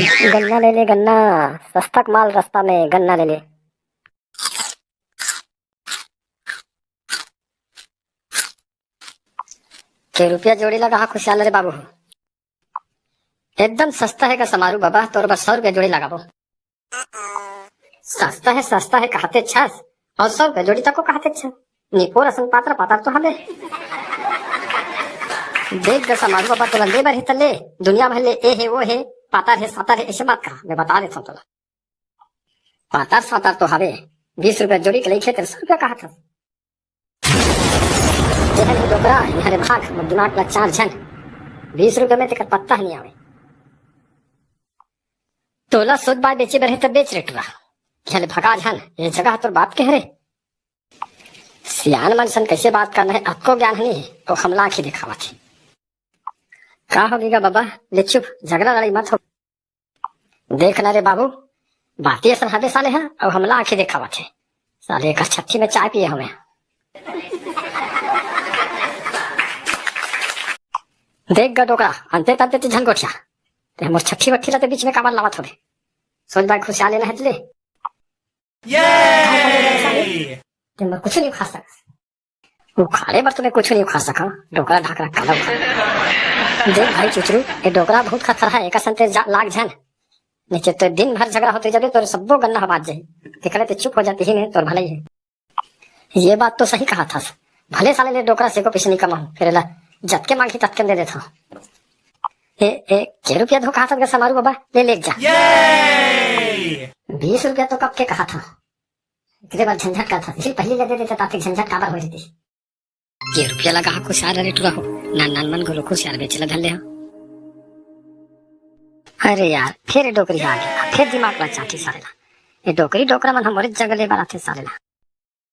गन्ना ले ले गन्ना, सस्ता माल रास्ता में गन्ना ले ले। के रुपया जोड़ी लगा खुशहाल रे बाबू। एकदम सस्ता है का समारू बाबा, तोर बस 100 रुपया जोड़ी लगाबो। सस्ता है कहते छस और 100 रुपया जोड़ी तक को कहते छ। निपोर असन पात्र पातर तो हले देख ग समारू बाबा, तो ले बर तले दुनिया भर ले ए है वो है, पातर है सातर है, ऐसे बात कहा मैं बता देता हूँ तोला। पातर सातर तो हवे 20 रुपया जोड़ी के लेके 100 रुपया कहा था। डोकरा यहाँ भाग दिमाग में 4 झन 20 रुपये में तेकर पत्ता नहीं आवे। तोला सोच बाय बेचे बर है तब बेच रे टुरा, यहाँ भगा झन ये जगह तोर बाप के हरे। सियान मन सन कैसे बात करना है आपको ज्ञान नहीं है, तो हमला आखी दिखावा थी। का होगेगा बाबा, ले चुप झगड़ा लड़ाई मत हो। देखना रे बाबू, बाती असन हबे साले हैं और हमला आखी दिखावा थे। साले का छट्टी में चाय पिए हमें। देख ग डोकरा अंते तंते झन गोठिया ते मोर छट्टी वट्टी लाते बीच में काबर लावत होबे। सोच बाय खुशहाल लेना है तले ते मोर कुछ नहीं खा सक। वो खाड़े बर तुम्हें कुछ नहीं खा सका। डोकरा ढाक रखा लो। देख भाई चुचरू, ये डोकरा बहुत खतरा है। एक संते लाग झन नीचे तो दिन भर झगड़ा होते जब तो सबो गन्ना बाज जाए। देखले ते चुप हो जाती ही नहीं, तोर भले ही है। ये बात तो सही कहा था, भले साले ले डोकरा से को पीछे नहीं कमाऊं, फिर ला जतके मांगी ततके दे देता हूँ। के रुपया धोखा था समारू बाबा, ले जा। 20 रुपया तो कब के कहा था, इतने बार झंझट का था, इसी पहले ले दे देता ताकि झंझट काबर हो जाती। के रुपया लगा कुछ यार रे टुरा हो नान मन गोलो कुछ यार बेचला धन ले हो। अरे यार फिर डोकरी आ गया, फिर दिमाग में चाटी सारेला। ये डोकरी डोकरा मन हमारे जगले बार आते सारेला।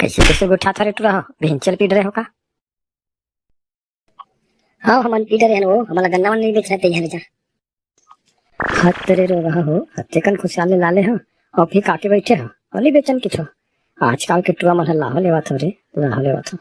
कैसे उठा था रे टुरा हो, भिंचल पीट रहे हो का। हाँ हमारे पीटर है वो, हमारा गन्ना नहीं बेच रहे यहाँ जा। हाथ तेरे रो रहा हो, हत्ते कन खुशहाल लाले हो और फिर काके बैठे हो और नहीं बेचन किछो। आजकल के टुआ मन लाहो लेवा थो रे, लाहो लेवा थो।